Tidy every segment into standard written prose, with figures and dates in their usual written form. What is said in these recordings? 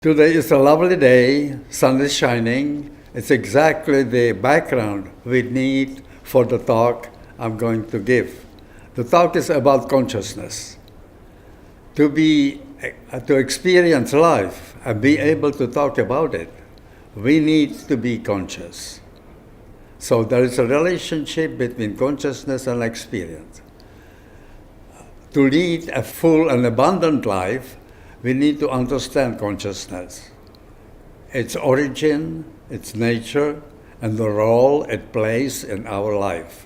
Today is a lovely day, sun is shining. It's exactly the background we need for the talk I'm going to give. The talk is about consciousness. To experience life and be able to talk about it, we need to be conscious. So there is a relationship between consciousness and experience. To lead a full and abundant life, we need to understand consciousness, its origin, its nature, and the role it plays in our life.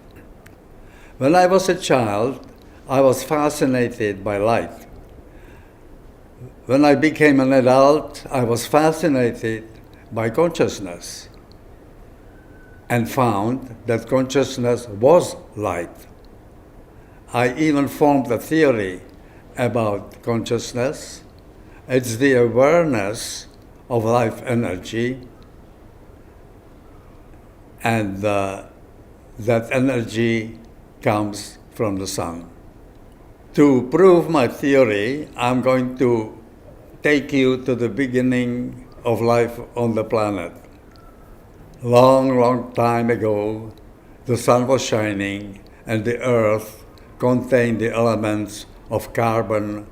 When I was a child, I was fascinated by light. When I became an adult, I was fascinated by consciousness and found that consciousness was light. I even formed a theory about consciousness. It's the awareness of life energy, and that energy comes from the sun. To prove my theory, I'm going to take you to the beginning of life on the planet. Long time ago, the sun was shining and the earth contained the elements of carbon,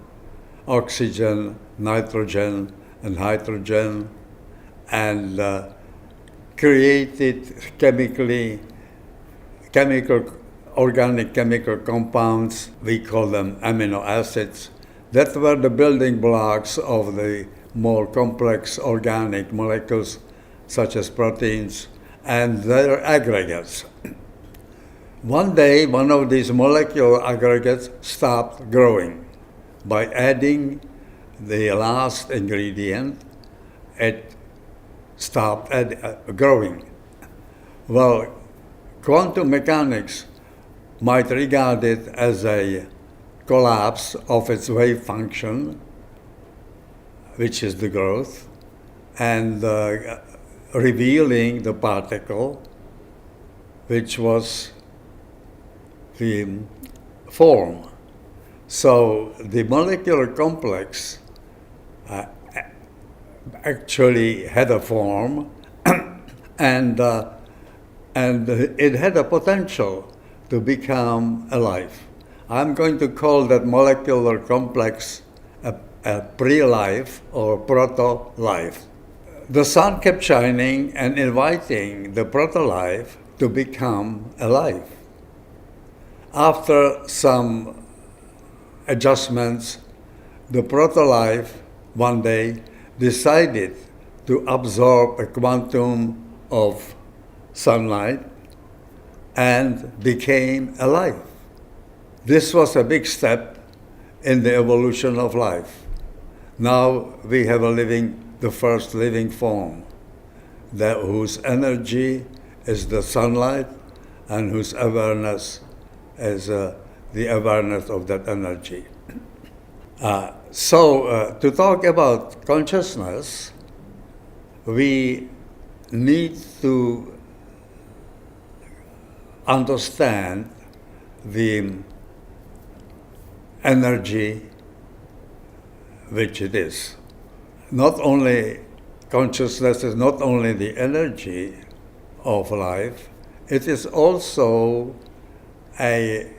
oxygen, nitrogen, and hydrogen, and created organic chemical compounds. We call them amino acids. That were the building blocks of the more complex organic molecules, such as proteins, and their aggregates. One day, one of these molecular aggregates stopped growing. By adding the last ingredient, it stopped growing. Well, quantum mechanics might regard it as a collapse of its wave function, which is the growth, and revealing the particle, which was the form. So the molecular complex actually had a form, and it had a potential to become alive. I'm going to call that molecular complex a pre-life or proto-life. The sun kept shining and inviting the proto-life to become alive. After some adjustments, the proto-life one day decided to absorb a quantum of sunlight and became alive. This was a big step in the evolution of life. Now we have the first living form, whose energy is the sunlight and whose awareness is the awareness of that energy. So to talk about consciousness, we need to understand the energy which it is. Not only consciousness is not only the energy of life, it is also an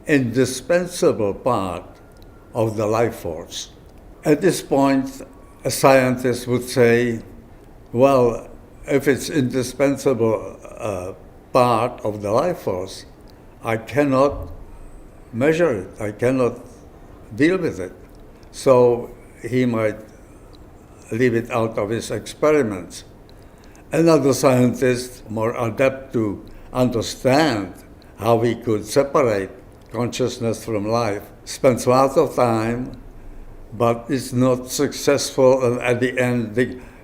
indispensable part of the life force. At this point, a scientist would say, well, if it's indispensable part of the life force, I cannot measure it, I cannot deal with it. So he might leave it out of his experiments. Another scientist, more adept to understand how we could separate consciousness from life, spends lots of time, but is not successful, and at the end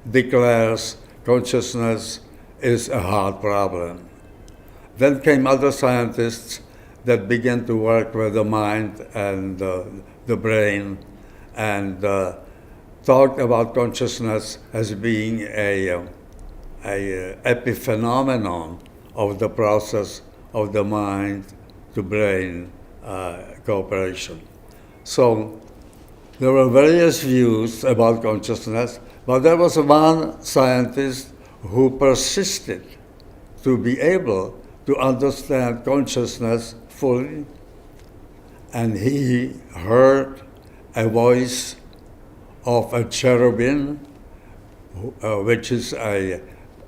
declares consciousness is a hard problem. Then came other scientists that began to work with the mind and the brain, and talked about consciousness as being a epiphenomenon of the process of the mind to brain cooperation. So there were various views about consciousness, But there was one scientist who persisted to be able to understand consciousness fully, and he heard a voice of a cherubim, which is a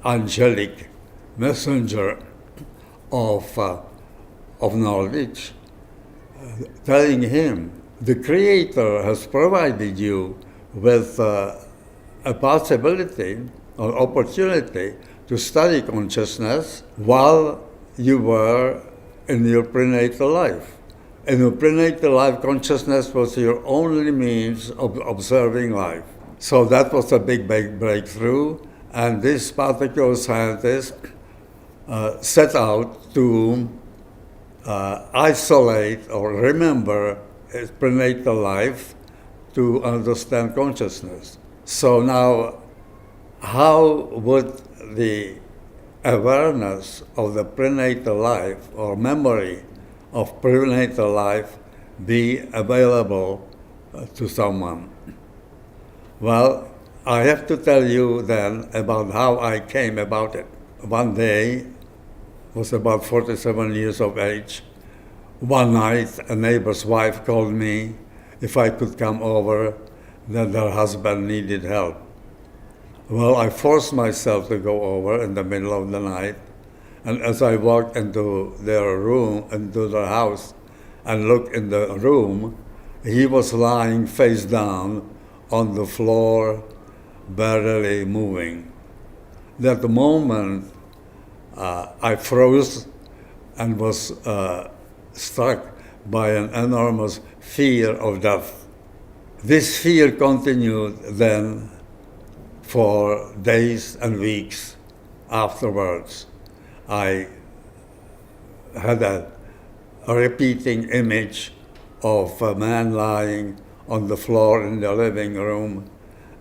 angelic messenger of knowledge, telling him, the Creator has provided you with a possibility or opportunity to study consciousness while you were in your prenatal life. In your prenatal life, consciousness was your only means of observing life. So that was a big breakthrough, and this particular scientist set out to isolate or remember his prenatal life to understand consciousness. So now, how would the awareness of the prenatal life or memory of prenatal life be available to someone? Well, I have to tell you then about how I came about it. One day, was about 47 years of age. One night, a neighbor's wife called me if I could come over, that their husband needed help. Well, I forced myself to go over in the middle of the night, and as I walked into their room, into their house, and looked in the room, he was lying face down on the floor, barely moving. At the moment, I froze and was struck by an enormous fear of death. This fear continued then for days and weeks afterwards. I had a repeating image of a man lying on the floor in the living room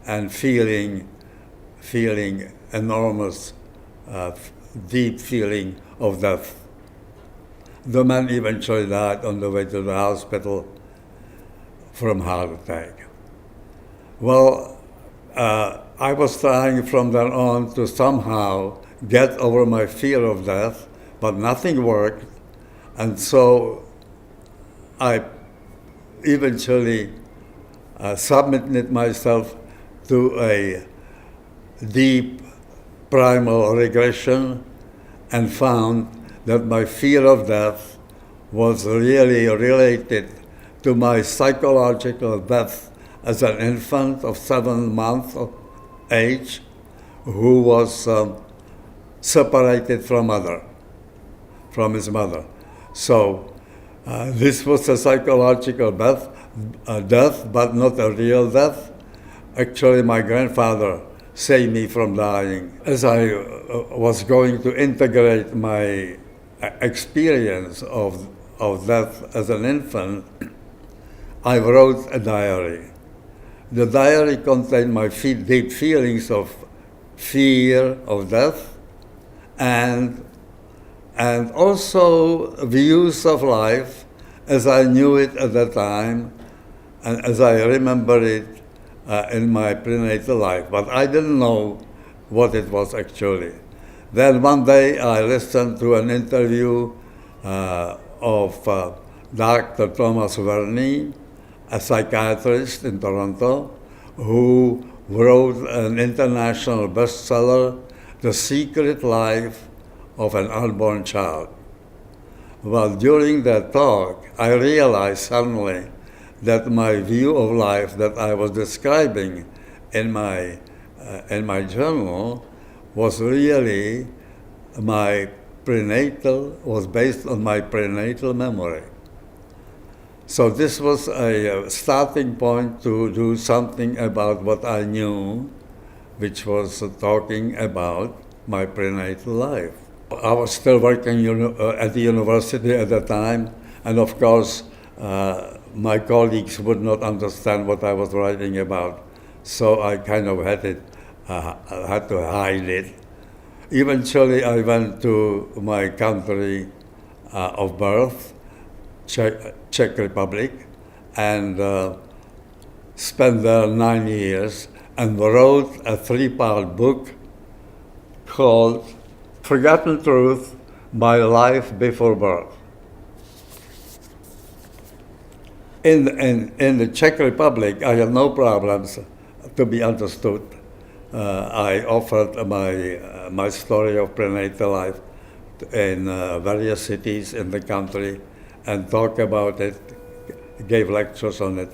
and feeling enormous, deep feeling of death. The man eventually died on the way to the hospital from heart attack. Well, I was trying from then on to somehow get over my fear of death, but nothing worked, and so I eventually submitted myself to a deep primal regression and found that my fear of death was really related to my psychological death as an infant of 7 months of age who was separated from his mother. So this was a psychological death, but not a real death. Actually, my grandfather saved me from dying. As I was going to integrate my experience of death as an infant, I wrote a diary. The diary contained my deep feelings of fear of death and also views of life as I knew it at the time and as I remember it in my prenatal life. But I didn't know what it was actually. Then one day I listened to an interview of Dr. Thomas Verney, a psychiatrist in Toronto, who wrote an international bestseller, The Secret Life of an Unborn Child. Well, during that talk, I realized suddenly that my view of life that I was describing in my journal was really was based on my prenatal memory. So this was a starting point to do something about what I knew, which was talking about my prenatal life. I was still working at the university at the time, and of course, my colleagues would not understand what I was writing about, so I kind of had to hide it. Eventually, I went to my country of birth, Czech Republic, and spent there 9 years and wrote a 3-part book called Forgotten Truth, My Life Before Birth. In the Czech Republic, I had no problems to be understood. I offered my story of prenatal life in various cities in the country and talked about it, gave lectures on it.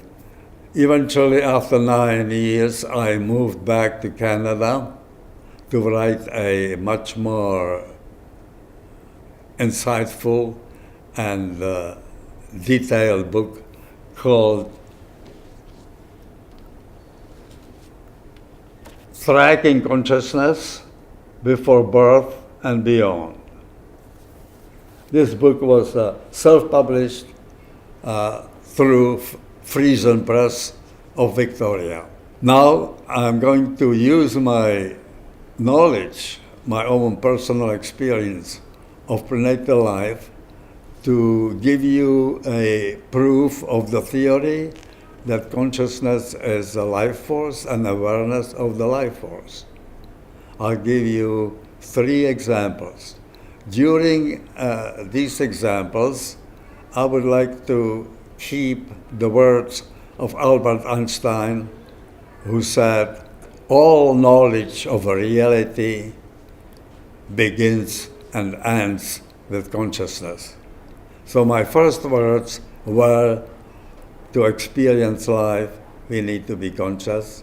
Eventually, after 9 years, I moved back to Canada to write a much more insightful and detailed book called Tracking Consciousness Before Birth and Beyond. This book was self-published through Friesen Press of Victoria. Now I'm going to use my knowledge, my own personal experience of prenatal life to give you a proof of the theory that consciousness is a life force and awareness of the life force. I'll give you 3 examples. During these examples, I would like to keep the words of Albert Einstein, who said, all knowledge of a reality begins and ends with consciousness. So my first words were, to experience life, we need to be conscious.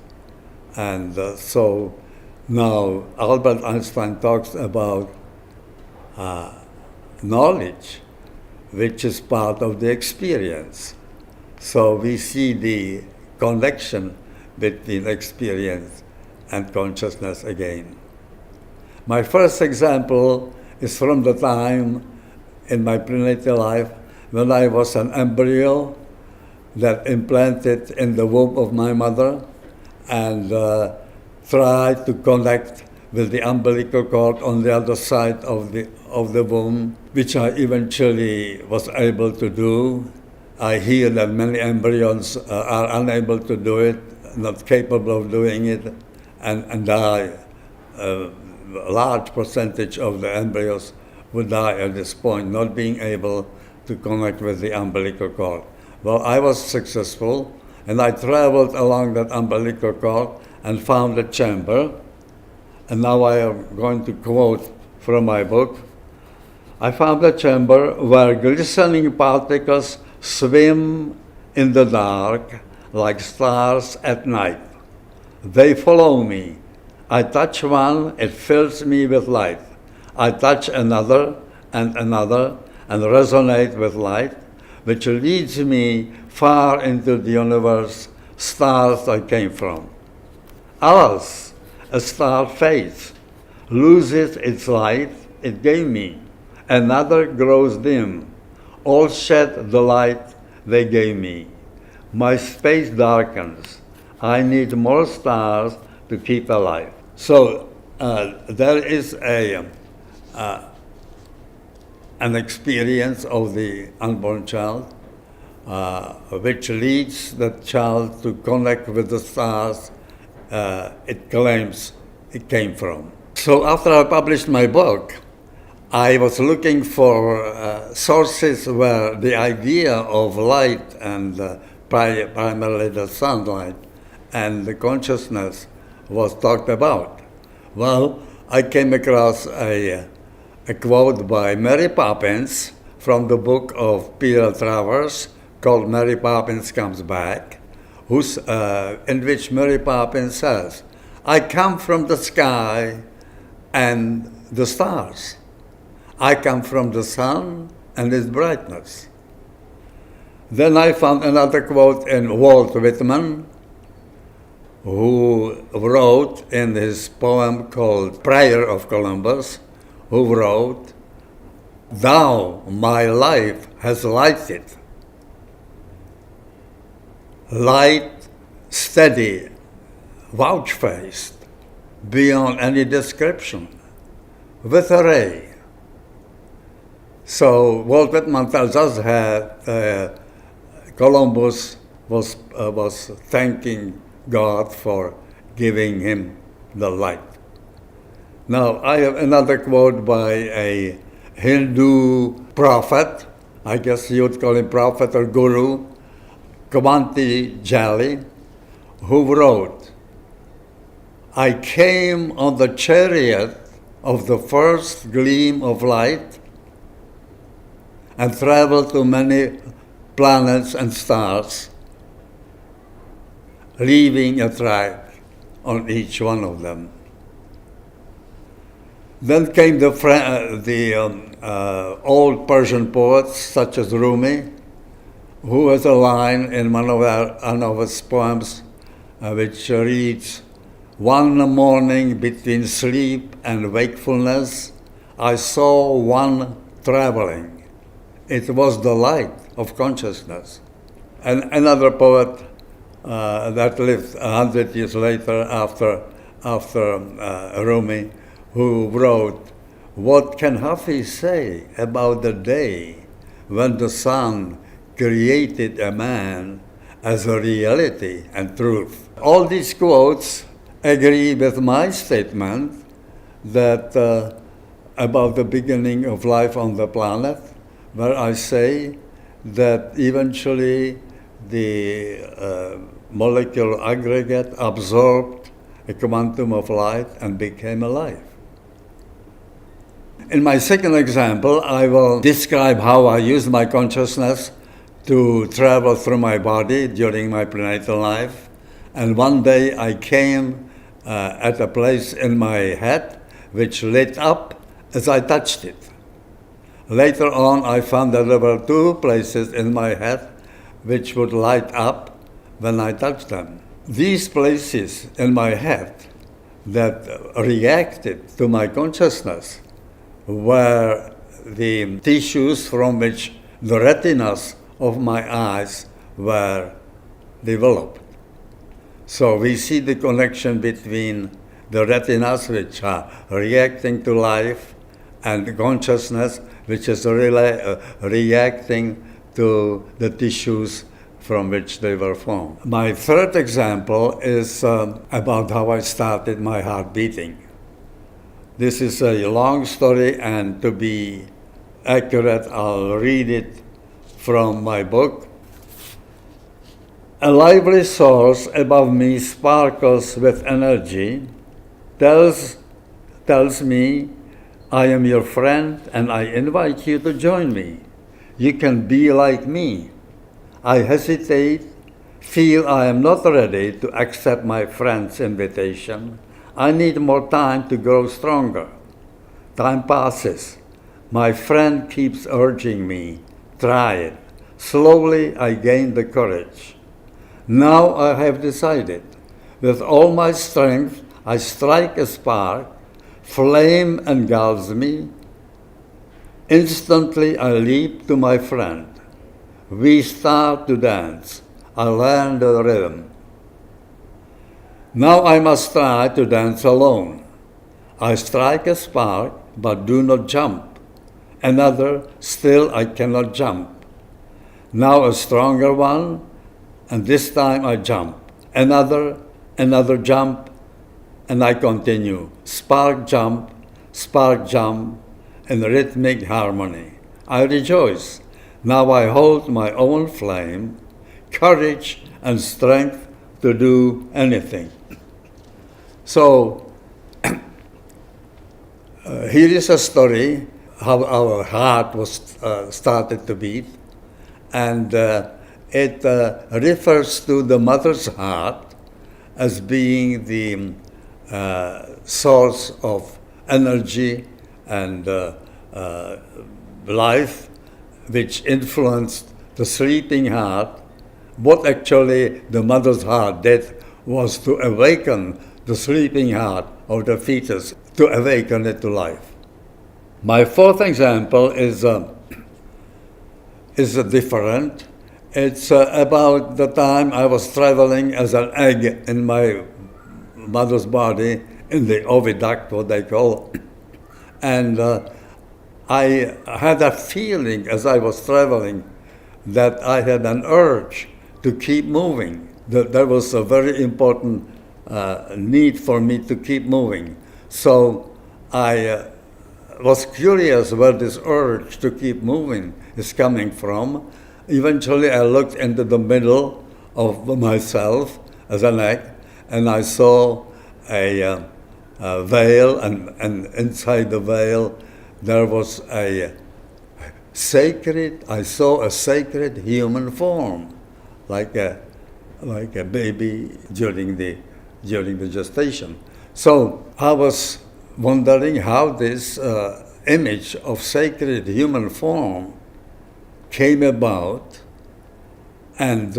And so now Albert Einstein talks about knowledge, which is part of the experience. So we see the connection between experience and consciousness again. My first example is from the time in my prenatal life when I was an embryo that implanted in the womb of my mother and tried to connect with the umbilical cord on the other side of the womb, which I eventually was able to do. I hear that many embryos are unable to do it, not capable of doing it, and die. A large percentage of the embryos would die at this point, not being able to connect with the umbilical cord. Well, I was successful, and I traveled along that umbilical cord and found a chamber. And now I am going to quote from my book. I found a chamber where glistening particles swim in the dark like stars at night. They follow me. I touch one, it fills me with light. I touch another and another and resonate with light, which leads me far into the universe, stars I came from. Alas, a star fades, loses its light it gave me. Another grows dim. All shed the light they gave me. My space darkens. I need more stars to keep alive. So there is an experience of the unborn child which leads the child to connect with the stars it claims it came from. So after I published my book, I was looking for sources where the idea of light and primarily the sunlight and the consciousness was talked about. Well, I came across a quote by Mary Poppins from the book of Peter Travers called Mary Poppins Comes Back, in which Mary Poppins says, I come from the sky and the stars. I come from the sun and its brightness. Then I found another quote in Walt Whitman, who wrote in his poem called Prayer of Columbus, who wrote, Thou, my life, has lighted. Light, steady, vouchsafed, beyond any description, with a ray. So Walt Whitman tells us that Columbus was thanking God for giving him the light. Now, I have another quote by a Hindu prophet, I guess you would call him prophet or guru, Kavanti Jali, who wrote, "I came on the chariot of the first gleam of light and traveled to many planets and stars, leaving a track on each one of them." Then came the old Persian poets such as Rumi, who has a line in one of his poems which reads, "One morning between sleep and wakefulness, I saw one traveling. It was the light of consciousness." And another poet that lived 100 years later after Rumi, who wrote, "What can Hafiz say about the day when the sun created a man as a reality and truth?" All these quotes agree with my statement that about the beginning of life on the planet, where I say that eventually the molecular aggregate absorbed a quantum of light and became alive. In my second example, I will describe how I use my consciousness to travel through my body during my prenatal life. And one day I came at a place in my head which lit up as I touched it. Later on, I found that there were two places in my head which would light up when I touched them. These places in my head that reacted to my consciousness were the tissues from which the retinas of my eyes were developed. So we see the connection between the retinas, which are reacting to life, and the consciousness, which is reacting to the tissues from which they were formed. My third example is about how I started my heart beating. This is a long story, and to be accurate, I'll read it from my book. "A lively source above me sparkles with energy, tells me, I am your friend and I invite you to join me. You can be like me. I hesitate, feel I am not ready to accept my friend's invitation. I need more time to grow stronger. Time passes. My friend keeps urging me, try it. Slowly I gain the courage. Now I have decided. With all my strength, I strike a spark. Flame engulfs me. Instantly I leap to my friend. We start to dance. I learn the rhythm. Now I must try to dance alone. I strike a spark, but do not jump. Another, still I cannot jump. Now a stronger one, and this time I jump. Another jump, and I continue. Spark jump, in rhythmic harmony. I rejoice. Now I hold my own flame, courage and strength to do anything." So, here is a story how our heart was started to beat, and it refers to the mother's heart as being the source of energy and life, which influenced the sleeping heart. What actually the mother's heart did was to awaken the sleeping heart of the fetus, to awaken it to life. My fourth example is different. It's about the time I was traveling as an egg in my mother's body, in the oviduct, what they call, and I had a feeling as I was traveling that I had an urge to keep moving. That was a very important need for me to keep moving. So I was curious where this urge to keep moving is coming from. Eventually, I looked into the middle of myself as an egg, and I saw a veil, and inside the veil there was I saw a sacred human form, like a baby during the gestation. So I was wondering how this image of sacred human form came about, and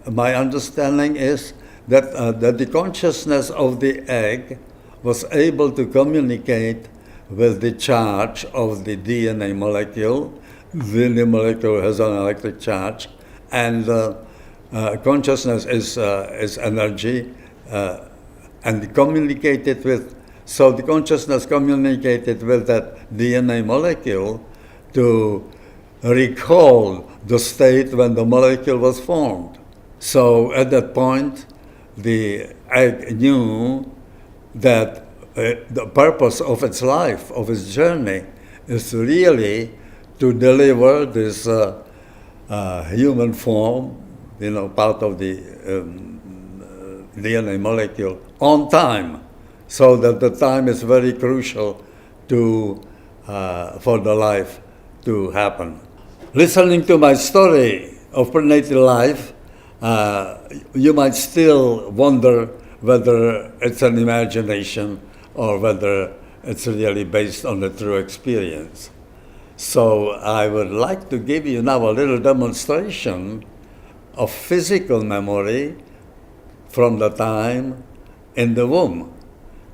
my understanding is that the consciousness of the egg was able to communicate with the charge of the DNA molecule. The DNA molecule has an electric charge, and consciousness is energy, and communicated with. So the consciousness communicated with that DNA molecule to recall the state when the molecule was formed. So at that point, the egg knew that the purpose of its life, of its journey, is really to deliver this human form, part of the DNA molecule, on time, so that the time is very crucial for the life to happen. Listening to my story of prenatal life, you might still wonder whether it's an imagination or whether it's really based on a true experience. So I would like to give you now a little demonstration of physical memory from the time in the womb.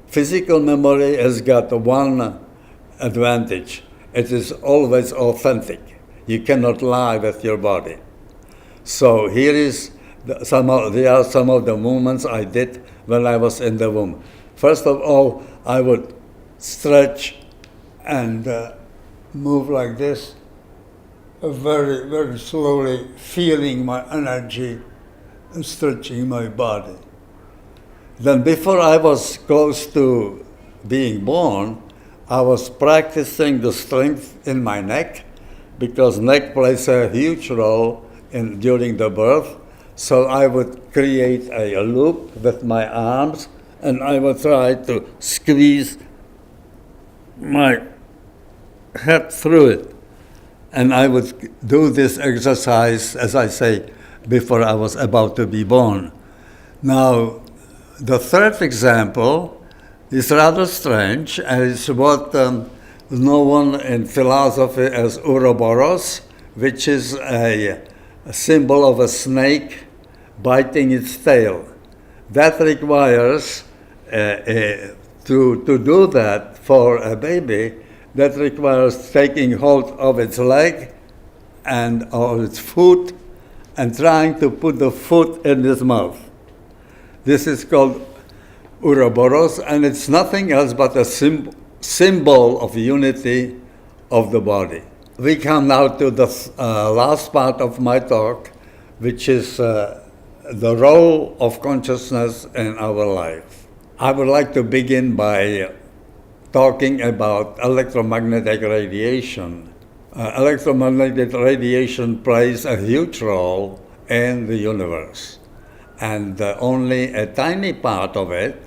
Physical memory has got one advantage. It is always authentic. You cannot lie with your body. So here are some of the movements I did when I was in the womb. First of all, I would stretch and move like this, very, very slowly, feeling my energy and stretching my body. Then before I was close to being born, I was practicing the strength in my neck, because neck plays a huge role during the birth. So I would create a loop with my arms, and I would try to squeeze my head through it. And I would do this exercise, as I say, before I was about to be born. Now, the third example is rather strange, and it's what known in philosophy as Ouroboros, which is a symbol of a snake biting its tail. That requires, to do that for a baby, that requires taking hold of its leg and of its foot and trying to put the foot in its mouth. This is called Ouroboros, and it's nothing else but a symbol of unity of the body. We come now to the last part of my talk, which is the role of consciousness in our life. I would like to begin by talking about electromagnetic radiation. Electromagnetic radiation plays a huge role in the universe, and only a tiny part of it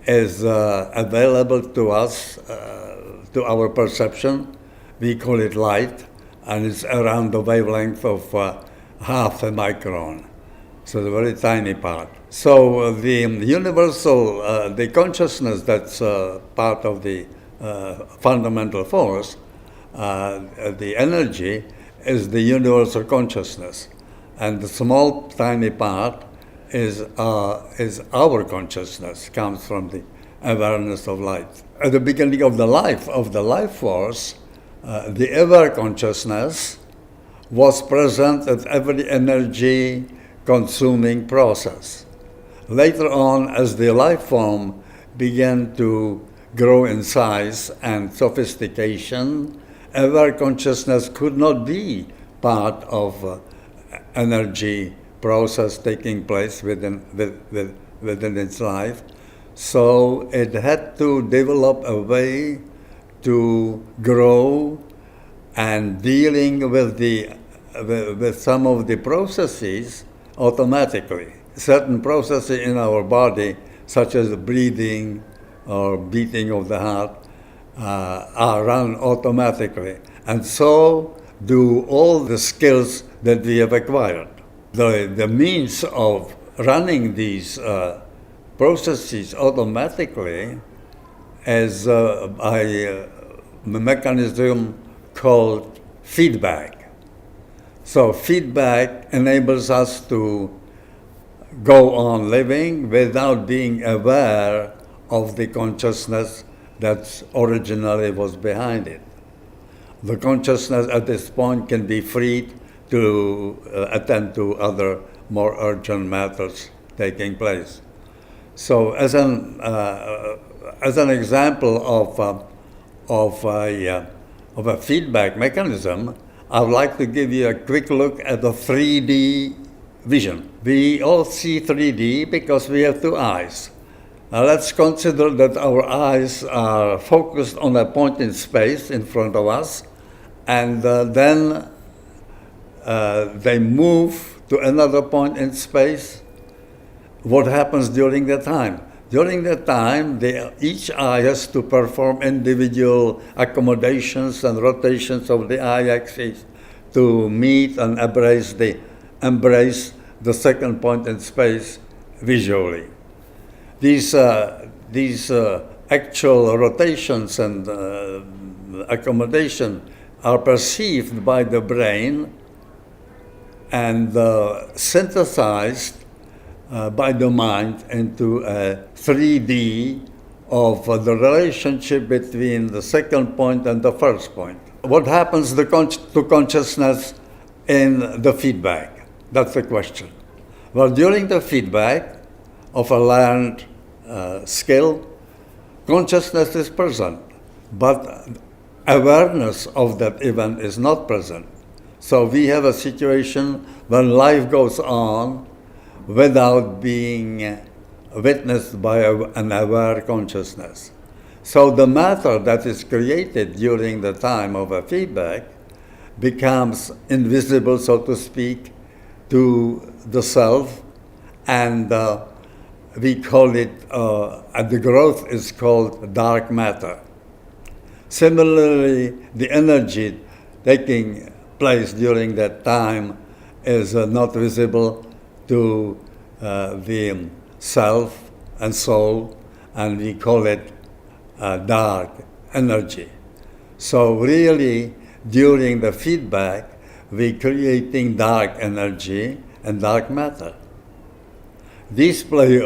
is available to us, to our perception. We call it light, and it's around the wavelength of half a micron, so the very tiny part. So the universal, the consciousness that's part of the fundamental force, the energy, is the universal consciousness, and the small tiny part is our consciousness, comes from the awareness of light. At the beginning of the life force, the ever consciousness was present at every energy consuming process. Later on, as the life form began to grow in size and sophistication, ever consciousness could not be part of energy process taking place with within its life. So it had to develop a way to grow and dealing with some of the processes automatically. Certain processes in our body, such as breathing or beating of the heart, are run automatically. And so do all the skills that we have acquired. The means of running these processes automatically is by a mechanism called feedback. So feedback enables us to go on living without being aware of the consciousness that originally was behind it. The consciousness at this point can be freed to attend to other more urgent matters taking place. So as an example of a feedback mechanism, I would like to give you a quick look at the 3D vision. We all see 3D because we have two eyes. Now let's consider that our eyes are focused on a point in space in front of us, and then they move to another point in space. What happens during that time? During that time, each eye has to perform individual accommodations and rotations of the eye axis to meet and embrace the second point in space visually. These actual rotations and accommodation are perceived by the brain and synthesized by the mind into a 3D of the relationship between the second point and the first point. What happens to consciousness in the feedback? That's the question. Well, during the feedback of a learned skill, consciousness is present, but awareness of that event is not present. So we have a situation when life goes on without being witnessed by an aware consciousness. So the matter that is created during the time of a feedback becomes invisible, so to speak, to the self, and we call it, and the growth is called dark matter. Similarly, the energy taking place during that time is not visible to the self and soul, and we call it dark energy. So really, during the feedback, we're creating dark energy and dark matter. These play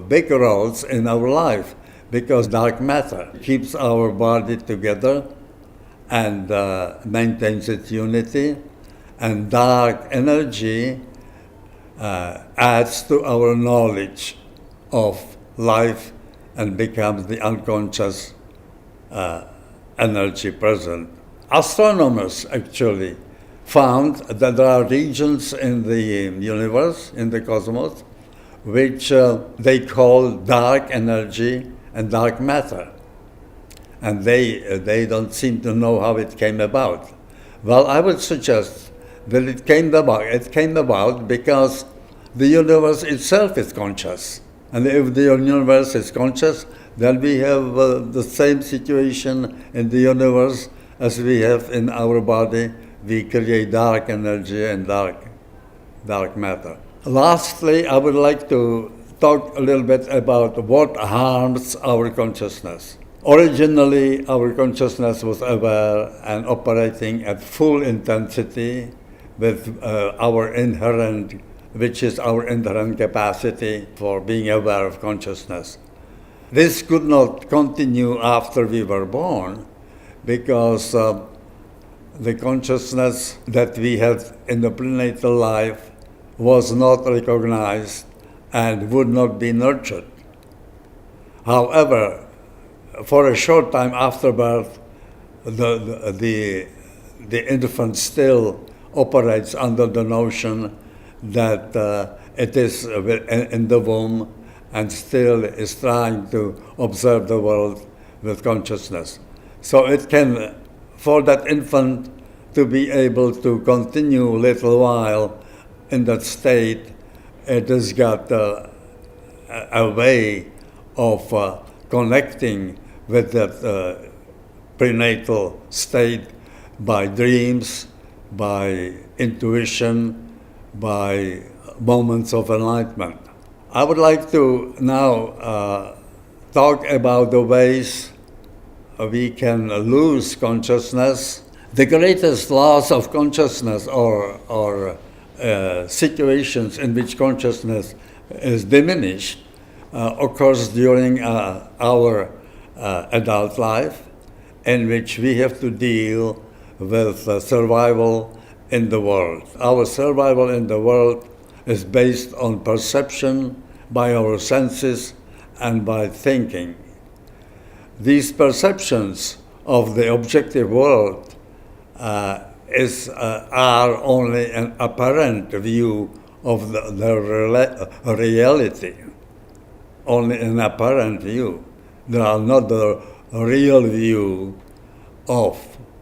big roles in our life because dark matter keeps our body together and maintains its unity, and dark energy adds to our knowledge of life and becomes the unconscious energy present. Astronomers actually found that there are regions in the universe, in the cosmos, which they call dark energy and dark matter. And they don't seem to know how it came about. Well, I would suggest that it came about because the universe itself is conscious. And if the universe is conscious, then we have the same situation in the universe as we have in our body. We create dark energy and dark matter. Lastly, I would like to talk a little bit about what harms our consciousness. Originally, our consciousness was aware and operating at full intensity with our inherent capacity for being aware of consciousness. This could not continue after we were born because the consciousness that we had in the prenatal life was not recognized and would not be nurtured. However, for a short time after birth, the infant still operates under the notion that it is in the womb and still is trying to observe the world with consciousness. So it can, for that infant to be able to continue a little while in that state, it has got a way of connecting with that prenatal state by dreams, by intuition, by moments of enlightenment. I would like to now talk about the ways we can lose consciousness. The greatest loss of consciousness or situations in which consciousness is diminished occurs during our adult life, in which we have to deal with survival in the world. Our survival in the world is based on perception by our senses and by thinking. These perceptions of the objective world are only an apparent view of the reality, only an apparent view. They are not the real view of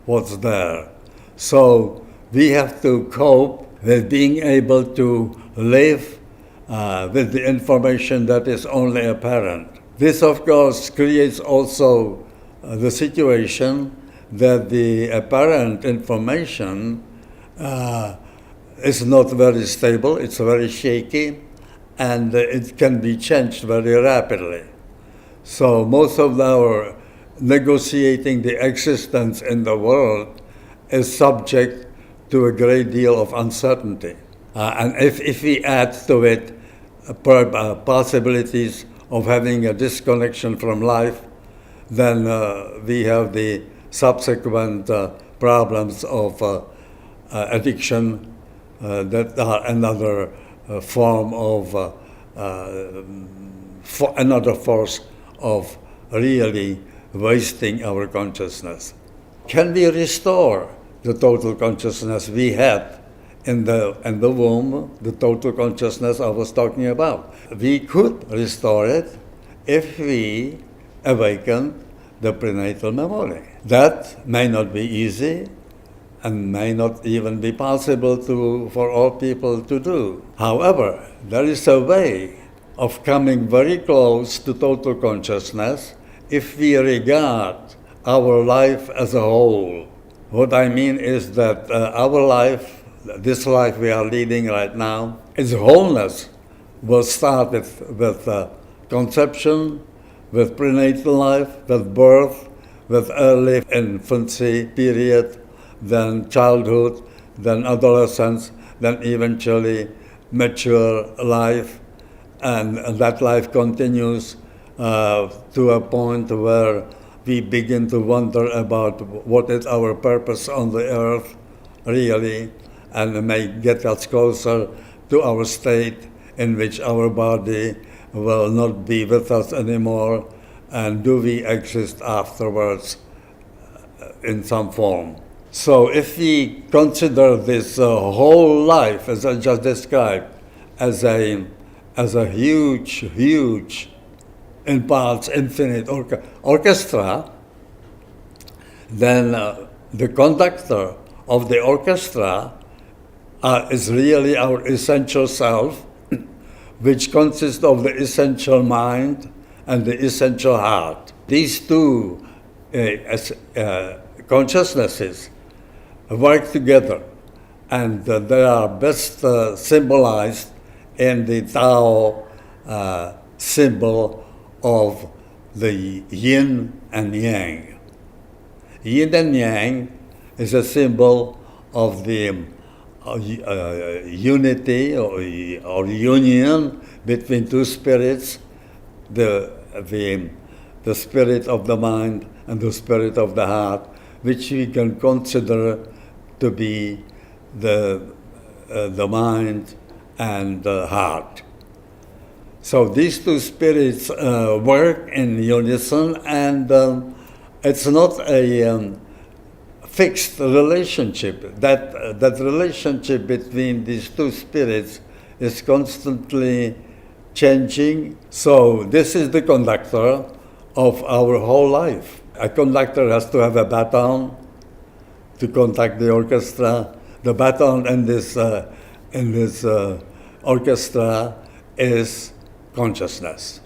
what's there. So we have to cope with being able to live with the information that is only apparent. This, of course, creates also the situation that the apparent information is not very stable, it's very shaky, and it can be changed very rapidly. So most of our negotiating the existence in the world is subject to a great deal of uncertainty. And if we add to it possibilities of having a disconnection from life, then we have the subsequent problems of addiction that are another form of another force of really wasting our consciousness. Can we restore the total consciousness we had in the womb, the total consciousness I was talking about? We could restore it if we awaken the prenatal memory. That may not be easy and may not even be possible for all people to do. However, there is a way of coming very close to total consciousness if we regard our life as a whole. What I mean is that our life, this life we are leading right now, its wholeness will start with conception, with prenatal life, with birth, with early infancy period, then childhood, then adolescence, then eventually mature life, and that life continues to a point where we begin to wonder about what is our purpose on the earth, really, and may get us closer to our state in which our body will not be with us anymore, and do we exist afterwards in some form. So if we consider this whole life, as I just described, as a huge, in parts infinite orchestra, then the conductor of the orchestra is really our essential self, which consists of the essential mind and the essential heart. These two consciousnesses work together, and they are best symbolized in the Tao symbol of the yin and yang. Yin and yang is a symbol of the unity or union between two spirits, the spirit of the mind and the spirit of the heart, which we can consider to be the mind and the heart. So these two spirits work in unison, and it's not a fixed relationship. That relationship between these two spirits is constantly changing. So this is the conductor of our whole life. A conductor has to have a baton to conduct the orchestra. The baton in this orchestra is consciousness.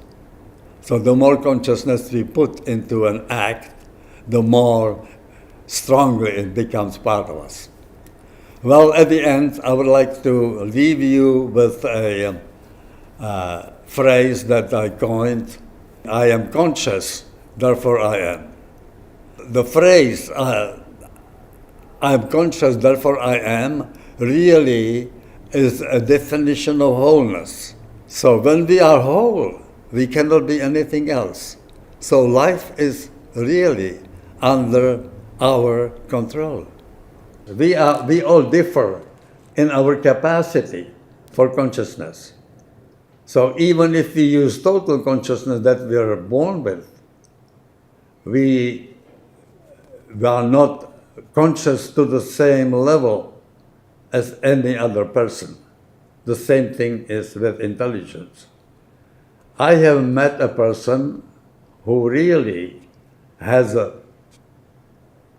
So the more consciousness we put into an act, the more strongly it becomes part of us. Well, at the end, I would like to leave you with a phrase that I coined: I am conscious, therefore I am. The phrase, I am conscious, therefore I am, really is a definition of wholeness. So when we are whole, we cannot be anything else. So life is really under our control. We all differ in our capacity for consciousness. So even if we use total consciousness that we are born with, we are not conscious to the same level as any other person. The same thing is with intelligence. I have met a person who really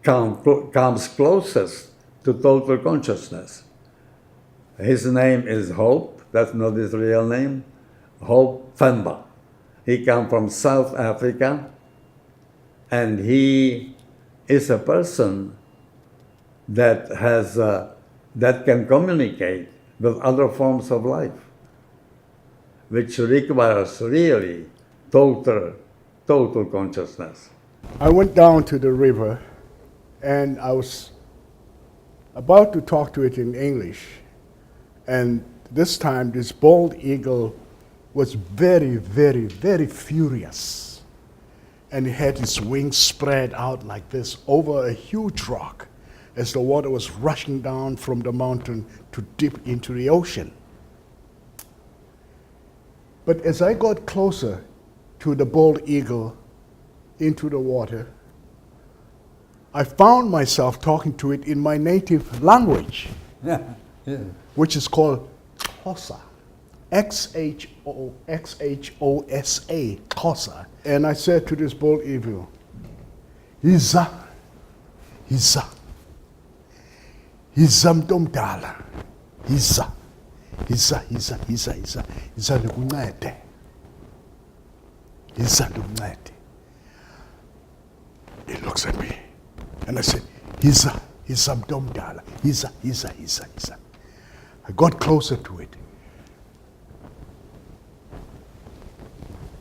comes closest to total consciousness. His name is Hope. That's not his real name. Hope Fenba. He comes from South Africa, and he is a person that can communicate with other forms of life, which requires really total consciousness. I went down to the river, and I was about to talk to it in English, and this time this bald eagle was very, very, very furious, and he had his wings spread out like this over a huge rock as the water was rushing down from the mountain to dip into the ocean. But as I got closer to the bald eagle into the water, I found myself talking to it in my native language, which is called Xhosa, Xhosa, Xhosa. And I said to this bald eagle, Hiza mntomdala, hiza ndikuncede, hiza ndikuncede. He looks at me, and I said, hiza mntomdala, hiza. I got closer to it.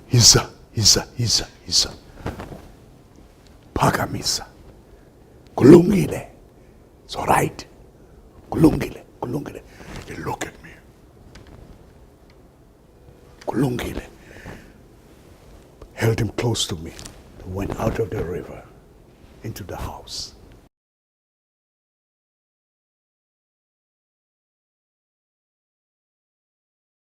Hiza. Phakamisa. Kulungile. It's all right. Kulungile. He looked at me. Kulungile. Held him close to me. Went out of the river into the house.